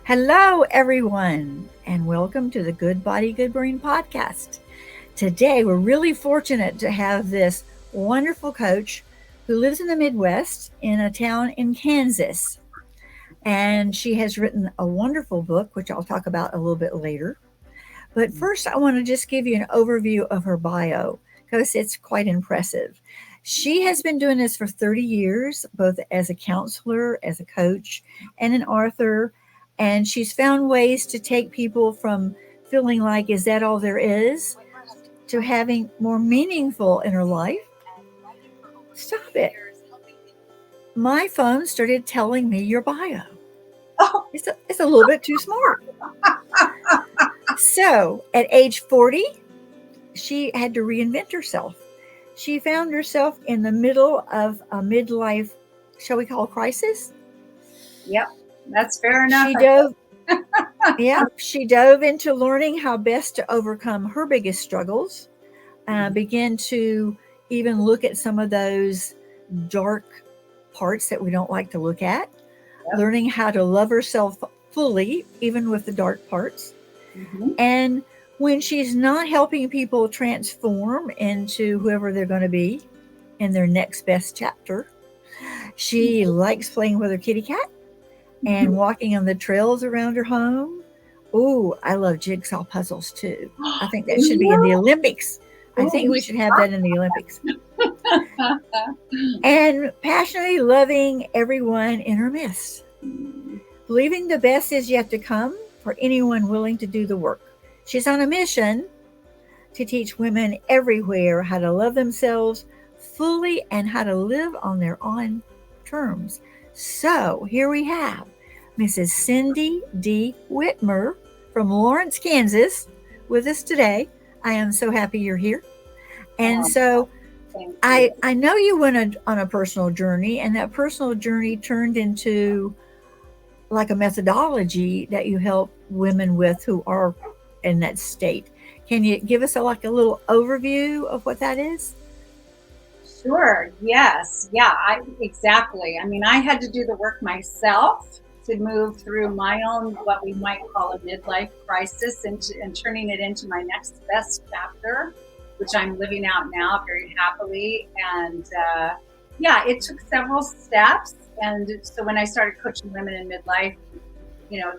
Hello, everyone, and welcome to the Good Body, Good Brain podcast. Today, we're really fortunate to have this wonderful coach who lives in the Midwest in a town in Kansas. And she has written a wonderful book, which I'll talk about a little bit later. But first, I want to just give you an overview of her bio because it's quite impressive. She has been doing this for 30 years, both as a counselor, as a coach, and an author. And she's found ways to take people from feeling like, is that all there is, to having more meaningful in her life. Stop it. My phone started telling me your bio. Oh, It's a little bit too smart. So at age 40, she had to reinvent herself. She found herself in the middle of a midlife, shall we call crisis? yep, that's fair enough. She dove, yeah, she dove into learning how best to overcome her biggest struggles, began to even look at some of those dark parts that we don't like to look at, Yep. learning how to love herself fully, even with the dark parts. Mm-hmm. And when she's not helping people transform into whoever they're going to be in their next best chapter, she likes playing with her kitty cat and walking on the trails around her home. Ooh, I love jigsaw puzzles too. I think that should be in the Olympics. I think we should have that in the Olympics. And passionately loving everyone in her midst. Believing the best is yet to come for anyone willing to do the work. She's on a mission to teach women everywhere how to love themselves fully and how to live on their own terms. So here we have Mrs. Cindy D. Whitmer from Lawrence, Kansas, with us today. I am so happy you're here. And so I know you went on a personal journey, and that personal journey turned into like a methodology that you help women with who are in that state. Can you give us like a little overview of what that is? Sure. Yes. Yeah. Exactly. I mean, I had to do the work myself to move through my own what we might call a midlife crisis and turning it into my next best chapter, which I'm living out now very happily. And yeah, it took several steps. And so when I started coaching women in midlife,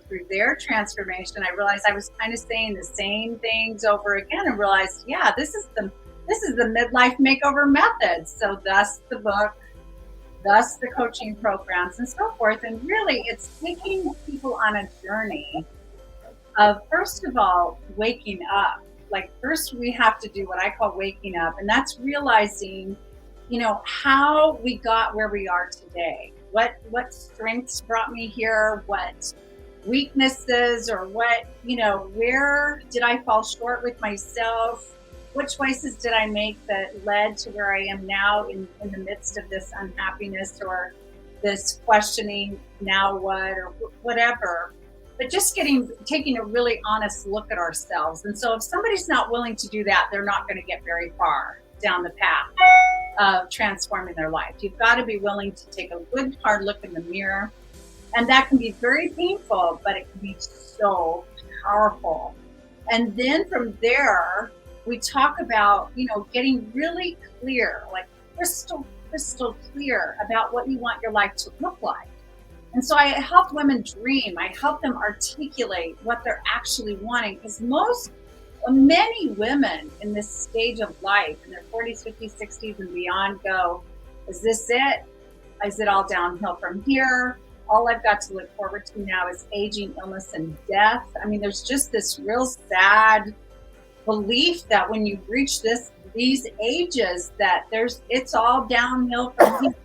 through their transformation, I realized I was kind of saying the same things over again, and realized, yeah, this is the midlife makeover method. So thus the book, thus the coaching programs and so forth. And really it's taking people on a journey of, first of all, waking up. Like, first we have to do what I call waking up, and that's realizing, how we got where we are today. What strengths brought me here, what weaknesses, or what, where did I fall short with myself? What choices did I make that led to where I am now in the midst of this unhappiness or this questioning, now what, or whatever. But just taking a really honest look at ourselves. And so if somebody's not willing to do that, they're not going to get very far down the path of transforming their life. You've got to be willing to take a good hard look in the mirror. And that can be very painful, but it can be so powerful. And then from there, we talk about, getting really clear, like crystal clear about what you want your life to look like. And so I help women dream. I help them articulate what they're actually wanting, because many women in this stage of life, in their 40s, 50s, 60s, and beyond, go, is this it? Is it all downhill from here? All I've got to look forward to now is aging, illness, and death. I mean, there's just this real sad belief that when you reach these ages, that it's all downhill from here.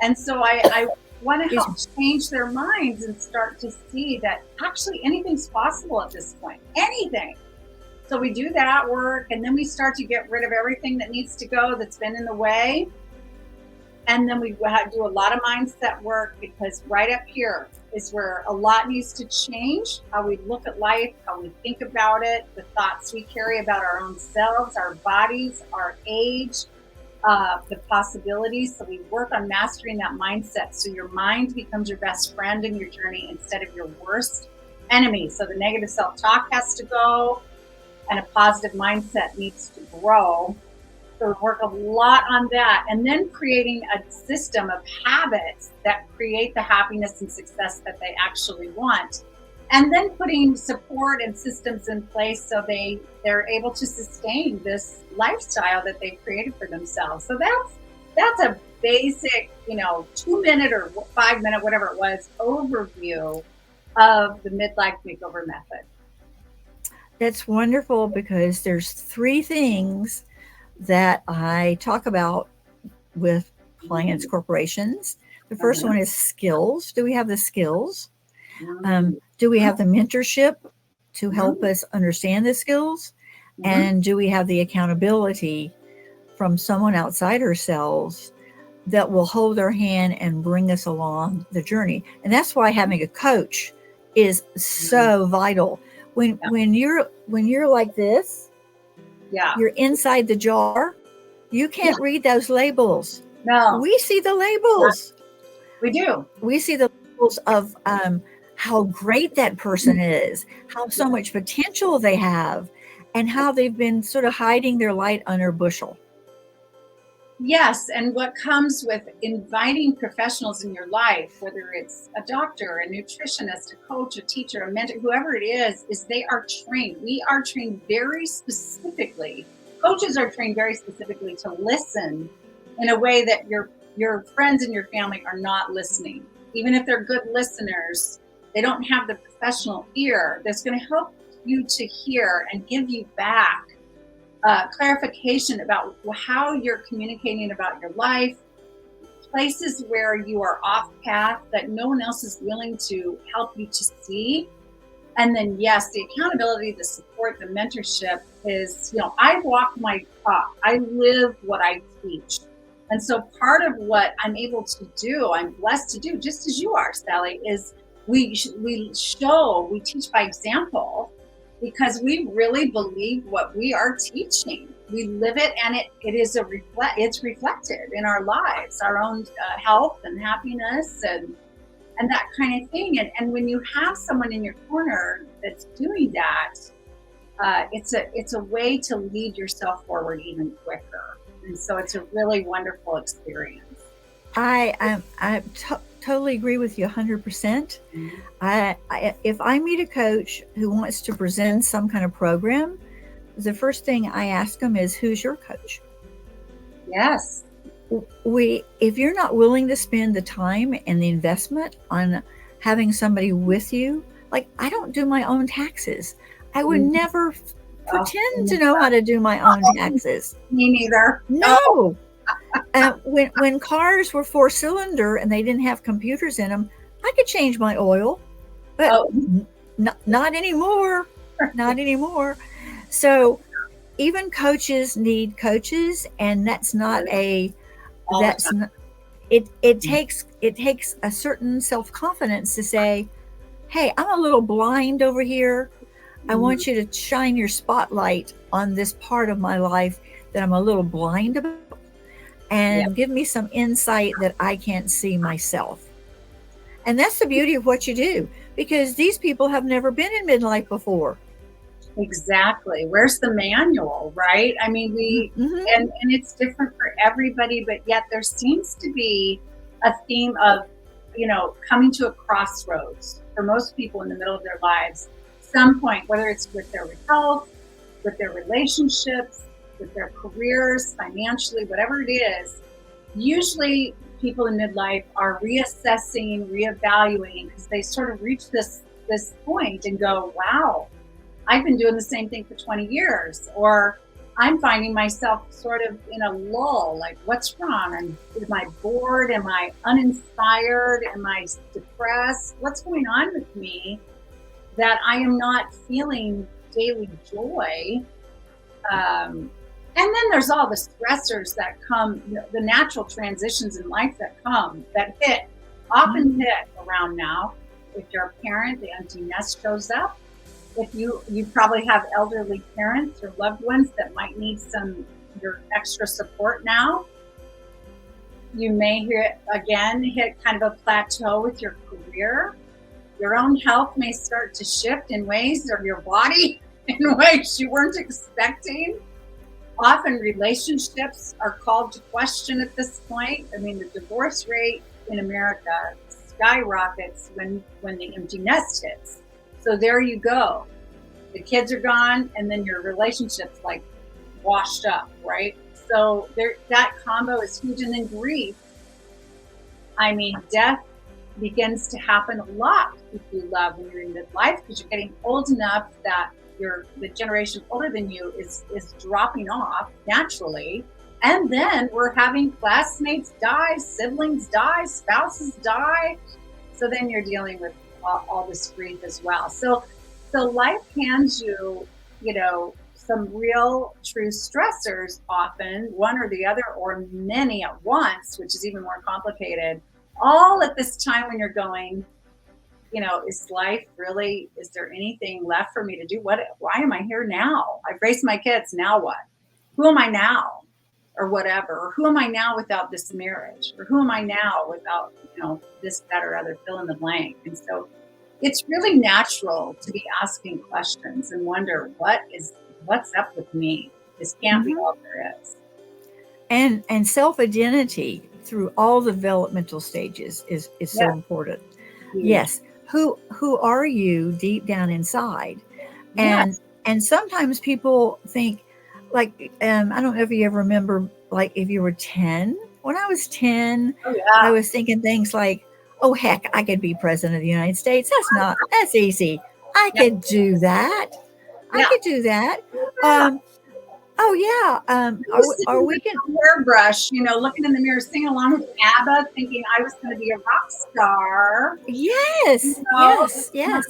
And so I want to help change their minds and start to see that actually anything's possible at this point. Anything. So we do that work, and then we start to get rid of everything that needs to go, that's been in the way. And then we do a lot of mindset work, because right up here is where a lot needs to change. How we look at life, how we think about it, the thoughts we carry about our own selves, our bodies, our age, the possibilities. So we work on mastering that mindset. So your mind becomes your best friend in your journey instead of your worst enemy. So the negative self-talk has to go, and a positive mindset needs to grow. So we work a lot on that, and then creating a system of habits that create the happiness and success that they actually want. And then putting support and systems in place so they're able to sustain this lifestyle that they've created for themselves. So that's a basic, 2-minute or 5-minute, whatever it was, overview of the midlife makeover method. That's wonderful, because there's 3 things that I talk about with clients, corporations. The first one is skills. Do we have the skills? Do we have the mentorship to help us understand the skills? And do we have the accountability from someone outside ourselves that will hold our hand and bring us along the journey? And that's why having a coach is so vital. When you're like this, you're inside the jar, you can't read those labels. No. We see the labels. We do. We see the labels of how great that person is, how so much potential they have, and how they've been sort of hiding their light under a bushel. Yes, and what comes with inviting professionals in your life, whether it's a doctor, a nutritionist, a coach, a teacher, a mentor, whoever it is they are trained. We are trained very specifically. Coaches are trained very specifically to listen in a way that your friends and your family are not listening. Even if they're good listeners, they don't have the professional ear that's going to help you to hear and give you back clarification about how you're communicating about your life, places where you are off path that no one else is willing to help you to see. And then, yes, the accountability, the support, the mentorship is, I walk my talk. I live what I teach. And so part of what I'm able to do, I'm blessed to do, just as you are, Sally, is we teach by example, because we really believe what we are teaching. We live it, and it's reflected in our lives, our own health and happiness and that kind of thing. And when you have someone in your corner that's doing that, it's a way to lead yourself forward even quicker. And so it's a really wonderful experience. I totally agree with you 100%. If I meet a coach who wants to present some kind of program, the first thing I ask them is, who's your coach? Yes. If you're not willing to spend the time and the investment on having somebody with you, like, I don't do my own taxes. I would never pretend to know how to do my own taxes. Me neither. No. When cars were 4-cylinder and they didn't have computers in them, I could change my oil, but not anymore. Not anymore. So even coaches need coaches, and that's not it takes a certain self-confidence to say, hey, I'm a little blind over here. I want you to shine your spotlight on this part of my life that I'm a little blind about, and give me some insight that I can't see myself. And that's the beauty of what you do, because these people have never been in midlife before. Exactly. Where's the manual, right? I mean, and it's different for everybody, but yet there seems to be a theme of, coming to a crossroads for most people in the middle of their lives, some point, whether it's with their health, with their relationships, with their careers, financially, whatever it is. Usually people in midlife are reassessing, reevaluating, because they sort of reach this point and go, wow, I've been doing the same thing for 20 years, or I'm finding myself sort of in a lull, like, what's wrong? Am I bored? Am I uninspired? Am I depressed? What's going on with me that I am not feeling daily joy? And then there's all the stressors that come, the natural transitions in life that often hit around now. If you're a parent, the empty nest shows up. If you probably have elderly parents or loved ones that might need your extra support now. You may hit kind of a plateau with your career. Your own health may start to shift in ways, or your body in ways you weren't expecting. Often relationships are called to question at this point. I mean, the divorce rate in America skyrockets when the empty nest hits. So there you go. The kids are gone, and then your relationship's like washed up, right? So there, that combo is huge. And then grief. I mean, death begins to happen a lot if you love when you're in midlife, because you're getting old enough that the generation older than you is dropping off naturally. And then we're having classmates die, siblings die, spouses die. So then you're dealing with all this grief as well. So life hands you, some real true stressors, often one or the other, or many at once, which is even more complicated, all at this time when you're going, is life really, is there anything left for me to do? Why am I here now? I've raised my kids. Now what? Who am I now? Or whatever. Or who am I now without this marriage? Or who am I now without, this, that, or other, fill in the blank. And so it's really natural to be asking questions and wonder, what's up with me? This can't be all there is. And self-identity through all the developmental stages is so important. Yes. Who are you deep down inside? And sometimes people think, like, I don't know if you ever remember, like, if you were 10. When I was 10, I was thinking things like, oh, heck, I could be president of the United States. That's easy. I could do that. I could do that. Oh yeah. Are we can hairbrush, looking in the mirror, singing along with ABBA, thinking I was going to be a rock star. Yes, yes.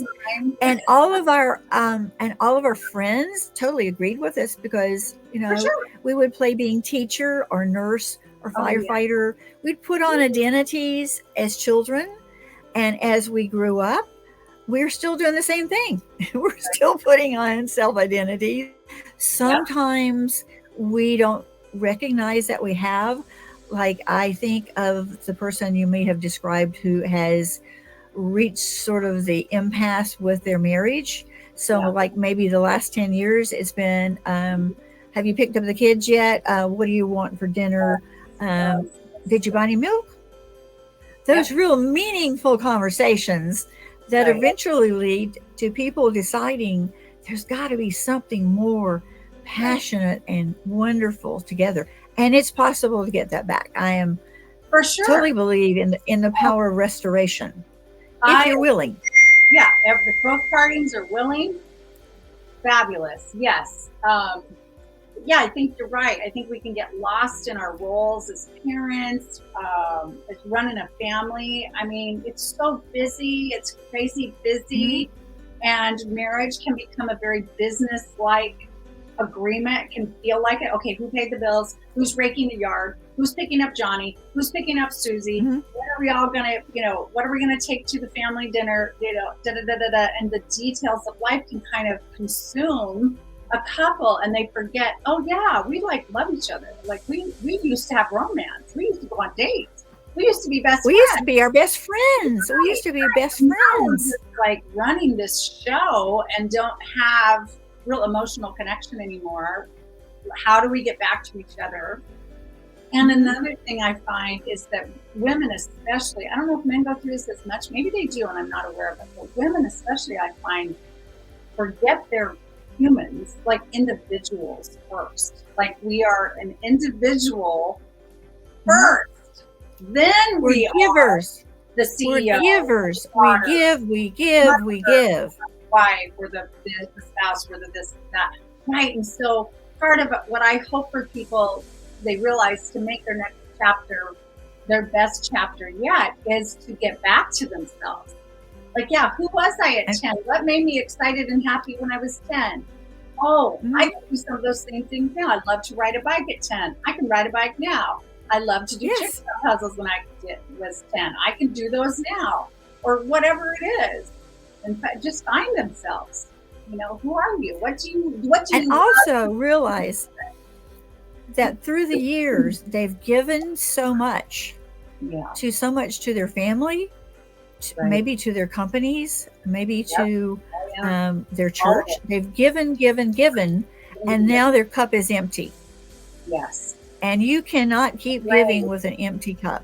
And all of our friends totally agreed with us, because we would play being teacher or nurse or firefighter. We'd put on identities as children, and as we grew up, we're still doing the same thing. We're still putting on self-identities. Sometimes we don't recognize that we have. Like, I think of the person you may have described who has reached sort of the impasse with their marriage. So like maybe the last 10 years it's been, have you picked up the kids yet? What do you want for dinner? Did you buy any milk? Those real meaningful conversations that eventually lead to people deciding there's got to be something more passionate and wonderful together. And it's possible to get that back. I am for sure totally believe in the power of restoration, if you're willing. Yeah, if both parties are willing, fabulous. Yes. I think you're right. I think we can get lost in our roles as parents, as running a family. I mean, it's so busy. It's crazy busy. And marriage can become a very business-like agreement. It can feel like it. Okay, who paid the bills? Who's raking the yard? Who's picking up Johnny? Who's picking up Susie? What are we all gonna, what are we gonna take to the family dinner? And the details of life can kind of consume a couple, and they forget, oh yeah, we love each other. Like we used to have romance. We used to go on dates. We used to be best friends. We used to be our best friends. We used to be best friends. Like running this show and don't have real emotional connection anymore. How do we get back to each other? And another thing I find is that women especially, I don't know if men go through this as much, maybe they do and I'm not aware of it, but women especially, I find, forget their humans, like individuals first. Like we are an individual first. Then we're givers. The CEO. We're givers. We give. Wife, or the spouse, or the this, that. Right. And so part of what I hope for people, they realize to make their next chapter their best chapter yet, is to get back to themselves. Like, who was I at 10? What made me excited and happy when I was 10? Oh, I can do some of those same things now. I'd love to ride a bike at 10. I can ride a bike now. I love to do jigsaw puzzles when I was 10. I can do those now, or whatever it is, and just find themselves. Who are you? What do you? And also realize that through the years they've given so much to their family, Right. maybe to their companies, maybe Yep. to Oh, yeah. their All of church. it. They've given, and Yeah. now their cup is empty. Yes. And you cannot keep giving Drained. with an empty cup.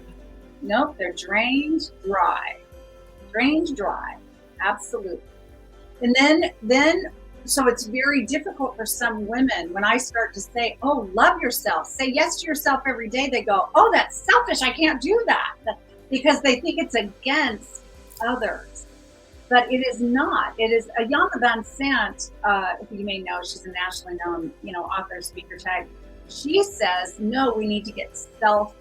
Nope. They're drained dry. Drained dry. Absolutely. And then, so it's very difficult for some women when I start to say, oh, love yourself, say yes to yourself every day. They go, oh, that's selfish. I can't do that, because they think it's against others. But it is not. It is Ayanna Van Sant, who you may know, she's a nationally known, author, speaker type. She says, no, we need to get self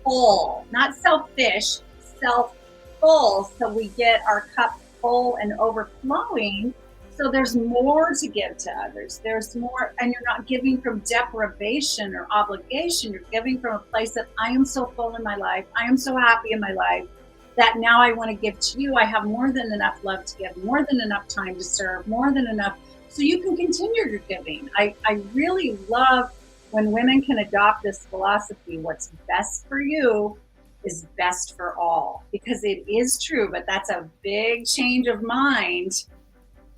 full, not selfish, self full, so we get our cup full and overflowing. So there's more to give to others. There's more, and you're not giving from deprivation or obligation. You're giving from a place of, I am so full in my life. I am so happy in my life that now I want to give to you. I have more than enough love to give, more than enough time to serve, more than enough. So you can continue your giving. I really love when women can adopt this philosophy. What's best for you is best for all, because it is true, but that's a big change of mind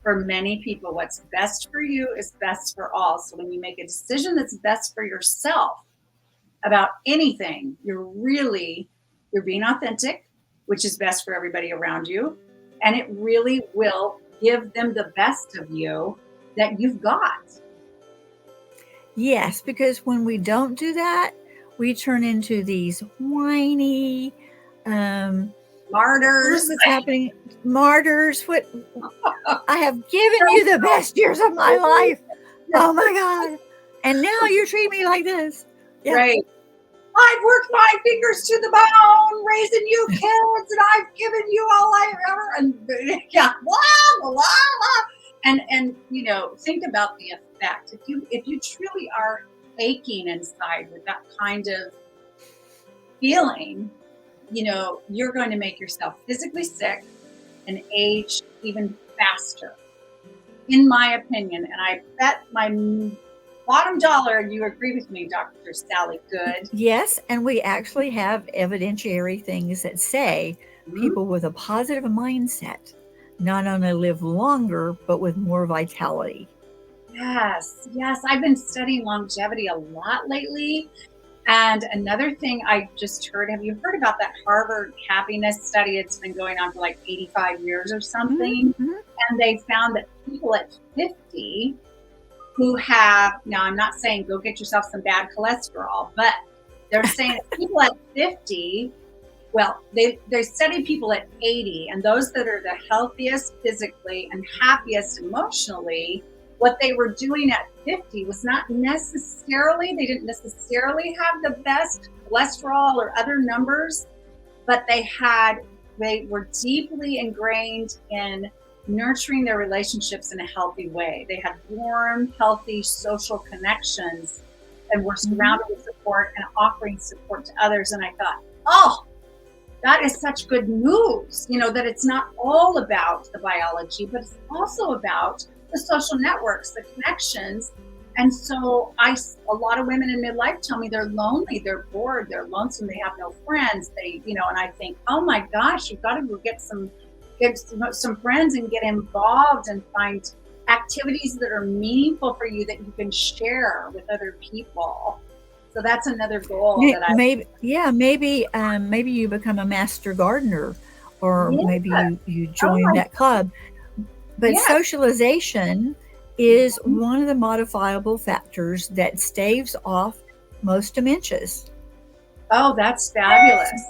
for many people. What's best for you is best for all. So when you make a decision that's best for yourself about anything, you're being authentic, which is best for everybody around you. And it really will give them the best of you that you've got. Yes, because when we don't do that, we turn into these whiny, Martyrs. look what's happening, martyrs. What I have given you the best years of my life. Oh my God. And now you treat me like this. Yeah. Right. I've worked my fingers to the bone raising you kids, and I've given you all I ever, and yeah, blah, blah, blah. And think about the effect. If you truly are aching inside with that kind of feeling, you're going to make yourself physically sick and age even faster, in my opinion. And I bet my bottom dollar you agree with me, Dr. Sally Good. Yes, and we actually have evidentiary things that say people with a positive mindset not only live longer, but with more vitality. Yes. I've been studying longevity a lot lately. And another thing I just heard, have you heard about that Harvard happiness study? It's been going on for like 85 years or something. Mm-hmm. And they found that people at 50 who have, now I'm not saying go get yourself some bad cholesterol, but they're saying people at 50, well, they studied people at 80, and those that are the healthiest physically and happiest emotionally, what they were doing at 50 was not necessarily, they didn't necessarily have the best cholesterol or other numbers, but they were deeply ingrained in nurturing their relationships in a healthy way. They had warm, healthy social connections and were surrounded with support and offering support to others. And I thought, oh, that is such good news, that it's not all about the biology, but it's also about the social networks, the connections. And so a lot of women in midlife tell me they're lonely, they're bored, they're lonesome, they have no friends. And I think, oh my gosh, you've got to go get some friends and get involved and find activities that are meaningful for you that you can share with other people. So that's another goal maybe you become a master gardener, or maybe you join that club. But socialization is one of the modifiable factors that staves off most dementias. Oh, that's fabulous.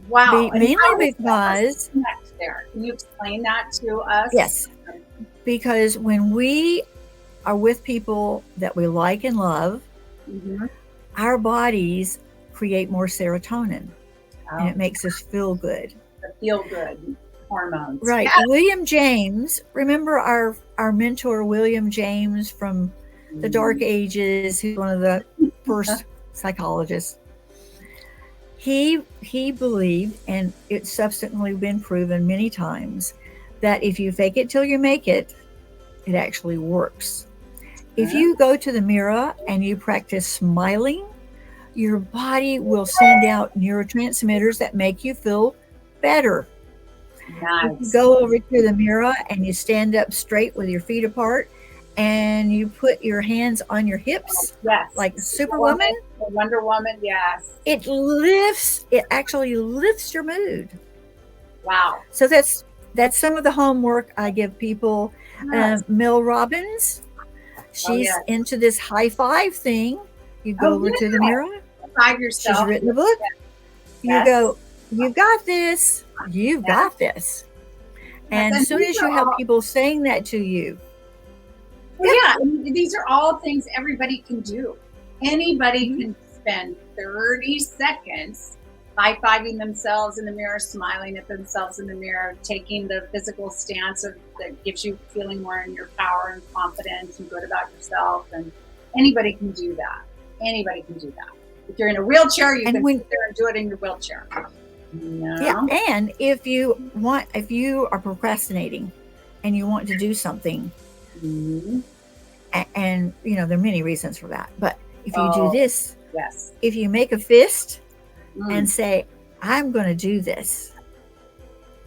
Wow. Mainly because there. Can you explain that to us? Yes. Because when we are with people that we like and love, our bodies create more serotonin, and it makes us feel good. The feel good hormones. Right. Yes. William James, remember our mentor, William James from the Dark Ages, who's one of the first psychologists. He believed, and it's subsequently been proven many times, that if you fake it till you make it, it actually works. If you go to the mirror and you practice smiling, your body will send out neurotransmitters that make you feel better. You Nice. go over to the mirror and you stand up straight with your feet apart and you put your hands on your hips Yes. like Superwoman. Superwoman, Wonder Woman. Yes. It actually lifts your mood. Wow. So that's some of the homework I give people. Yes. Mel Robbins, Oh, she's yes. into this high five thing. You go Oh, over to the yeah. mirror. Five She's yourself. written a book. You Yes. go, you've got this. You've Yes. got this. Yes. And as And soon these as are you have all, people saying that to you, well, yeah, yeah, and these are all things everybody can do. Anybody mhm, can spend 30 seconds high-fiving themselves in the mirror, smiling at themselves in the mirror, taking the physical stance that gives you feeling more in your power and confidence and good about yourself. And anybody can do that. Anybody can do that. If you're in a wheelchair, you and can when sit there and do it in your wheelchair. yeah, No. and if you are procrastinating and you want to do something, Mm-hmm. and there are many reasons for that, but if you do Oh, this, yes. if you make a fist and Mm. say, I'm going to do this,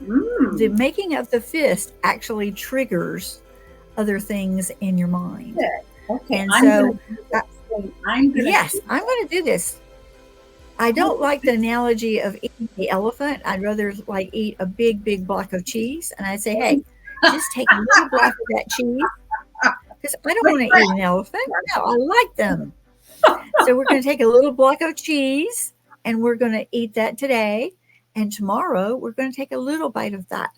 the Mm. making of the fist actually triggers other things in your mind. Good. Okay, And I'm going so, to do this. I'm going to yes, do I'm going to do this. I don't like the analogy of eating the elephant. I'd rather like eat a big, big block of cheese. And I say, hey, just take a little block of that cheese because I don't want to eat an elephant. No, I like them. So we're going to take a little block of cheese and we're going to eat that today. And tomorrow we're going to take a little bite of that.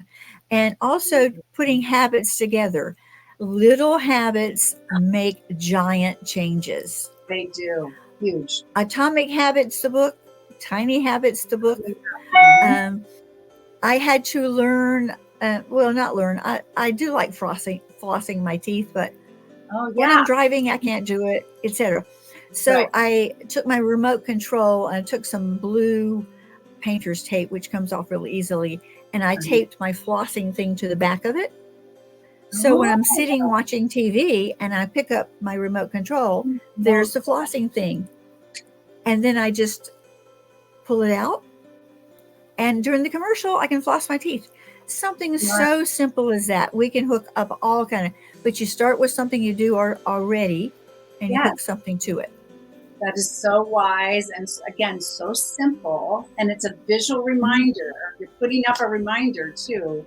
And also putting habits together. Little habits make giant changes. They do. Huge. Atomic Habits, the book, Tiny Habits, the book. Mhm. Um, I had to learn, well, not learn. I do like flossing my teeth, but Oh, when I'm yeah. driving, I can't do it, etc. Right. So I took my remote control and I took some blue painter's tape, which comes off really easily, and I Mhm. taped my flossing thing to the back of it. So when I'm Oh, sitting watching TV and I pick up my remote control, there's the flossing thing. And then I just pull it out. And during the commercial, I can floss my teeth. Something smart. so simple as that. We can hook up all kind of, but you start with something you do already and you Yes, hook something to it. that is so wise and again, so simple. And it's a visual Mhm. reminder. You're putting up a reminder too.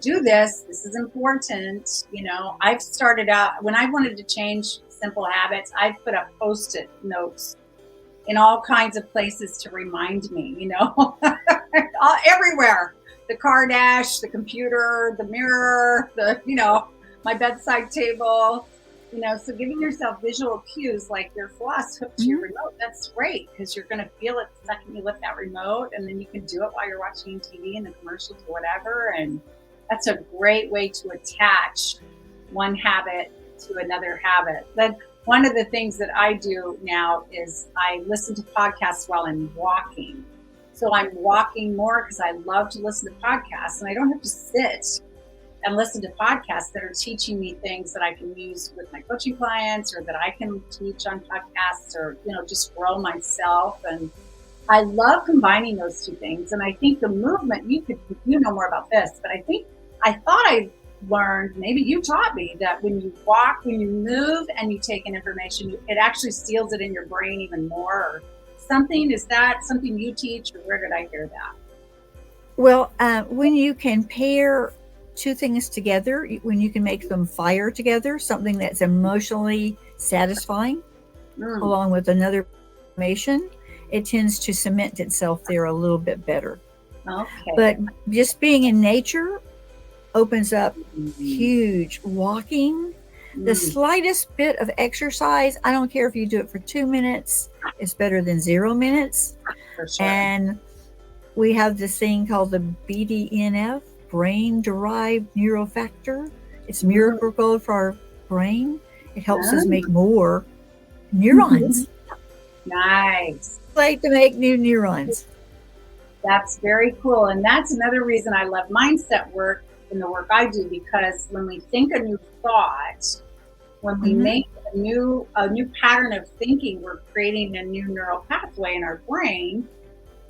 Do this. This is important. I've started out when I wanted to change simple habits, I've put up post-it notes in all kinds of places to remind me, everywhere. The car dash, the computer, the mirror, my bedside table. So giving yourself visual cues like your floss hooked to your Mhm. remote, that's great because you're going to feel it the second you lift that remote, and then you can do it while you're watching TV and the commercials or whatever. And that's a great way to attach one habit to another habit. Then one of the things that I do now is I listen to podcasts while I'm walking. So I'm walking more because I love to listen to podcasts and I don't have to sit and listen to podcasts that are teaching me things that I can use with my coaching clients or that I can teach on podcasts or, just grow myself. And I love combining those two things. And I think the movement, you know more about this, but I thought I learned, maybe you taught me that when you walk, when you move and you take in information, it actually seals it in your brain even more or something. Is that something you teach or where did I hear that? Well, when you can pair two things together, when you can make them fire together, something that's emotionally satisfying, Mm, along with another information, it tends to cement itself there a little bit better. okay. But just being in nature opens up Mm, huge walking. The mm, slightest bit of exercise, I don't care if you do it for 2 minutes, it's better than 0 minutes. for sure. And we have this thing called the BDNF, brain derived neurofactor. It's Mm, miracle code for our brain. It helps us ah, make more neurons. nice. Like to make new neurons. That's very cool. And that's another reason I love mindset work in the work I do, because when we think a new thought, when we Mm-hmm. make a new pattern of thinking, we're creating a new neural pathway in our brain.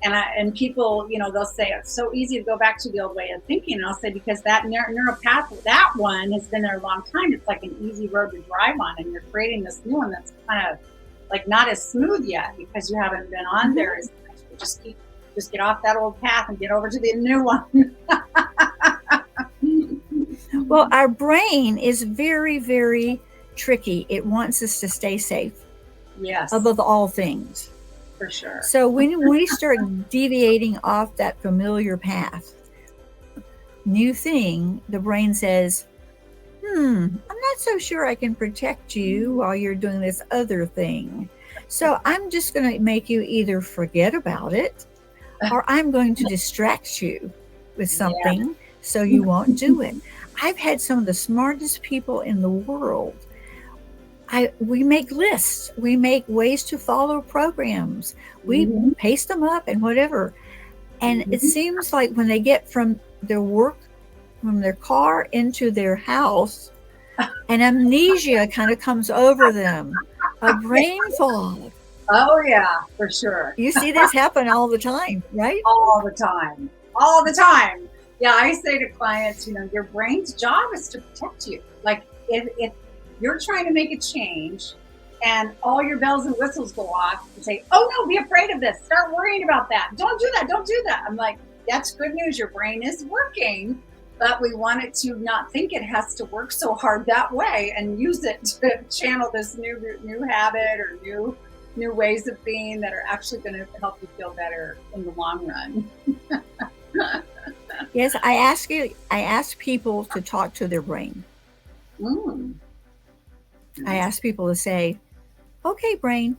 And people, they'll say it's so easy to go back to the old way of thinking. And I'll say, because that neuropath, that one has been there a long time. It's like an easy road to drive on, and you're creating this new one that's kind of like not as smooth yet because you haven't been on there as much. But just get off that old path and get over to the new one. Well, our brain is very, very tricky. It wants us to stay safe. Yes. Above all things. For sure. So when we start deviating off that familiar path, new thing, the brain says, I'm not so sure I can protect you while you're doing this other thing. So I'm just going to make you either forget about it, or I'm going to distract you with something so you won't do it. I've had some of the smartest people in the world. We make lists. We make ways to follow programs. We paste them up and whatever. And it seems like when they get from their work, from their car into their house, an amnesia kind of comes over them, a brain fog. Oh, yeah, for sure. You see this happen all the time, right? All the time. All the time. Yeah, I say to clients, your brain's job is to protect you. Like if you're trying to make a change and all your bells and whistles go off and say, oh no, be afraid of this. Start worrying about that. Don't do that. Don't do that. I'm like, that's good news. Your brain is working, but we want it to not think it has to work so hard that way and use it to channel this new habit or new ways of being that are actually going to help you feel better in the long run. Yes, I ask people to talk to their brain. I ask people to say, okay, brain,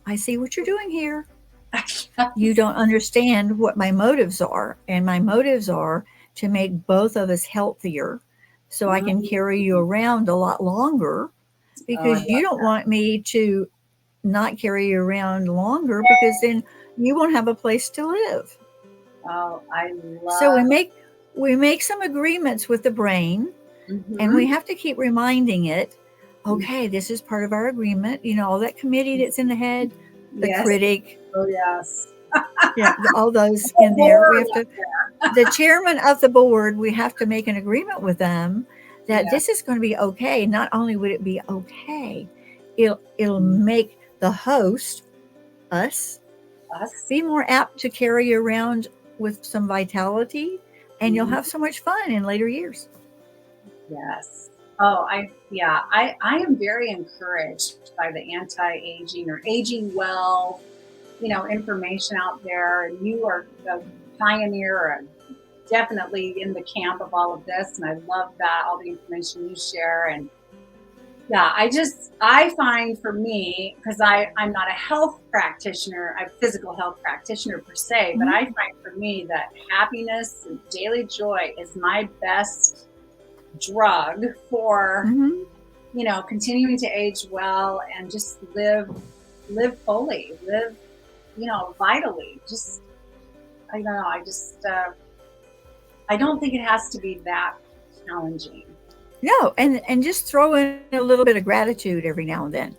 I see what you're doing here. You don't understand what my motives are. And my motives are to make both of us healthier so I can carry you around a lot longer, because you don't want me to not carry you around longer, because then you won't have a place to live. Oh, I love. So we make some agreements with the brain, and we have to keep reminding it, okay, this is part of our agreement. All that committee that's in the head, the critic. Oh, yes. Yeah, all those in there. We have to, the chairman of the board, we have to make an agreement with them that this is going to be okay. Not only would it be okay, it'll make the host, us, be more apt to carry you around with some vitality, and you'll have so much fun in later years. Yes. Oh, I am very encouraged by the anti-aging or aging well, information out there. And you are a pioneer, definitely in the camp of all of this. And I love that, all the information you share. And yeah, I find for me, because I'm not a health practitioner, I'm a physical health practitioner per se, but I find for me that happiness and daily joy is my best drug for, continuing to age well and just live fully, live, vitally. Just, I don't know. I don't think it has to be that challenging. No, and just throw in a little bit of gratitude every now and then.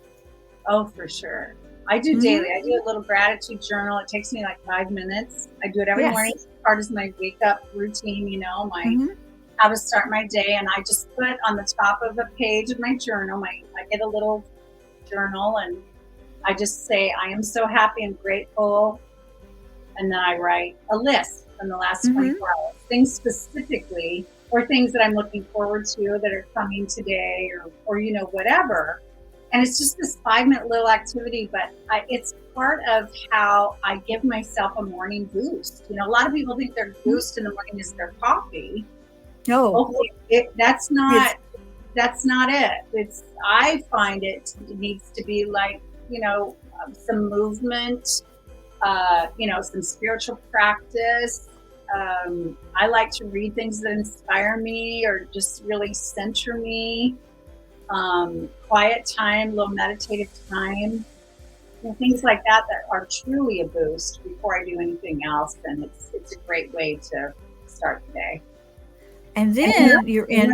Oh, for sure. I do daily. I do a little gratitude journal. It takes me like 5 minutes. I do it every morning. It's part of my wake up routine, my how to start my day. And I just put on the top of a page of my journal, I get a little journal, and I just say, I am so happy and grateful. And then I write a list from the last 24 hours, things specifically, or things that I'm looking forward to that are coming today, or whatever. And it's just this 5-minute little activity, but it's part of how I give myself a morning boost. A lot of people think their boost in the morning is their coffee. No, that's not it. I find it needs to be like, some movement, some spiritual practice. I like to read things that inspire me or just really center me. Quiet time, little meditative time, things like that are truly a boost before I do anything else. And it's a great way to start the day. And then you're in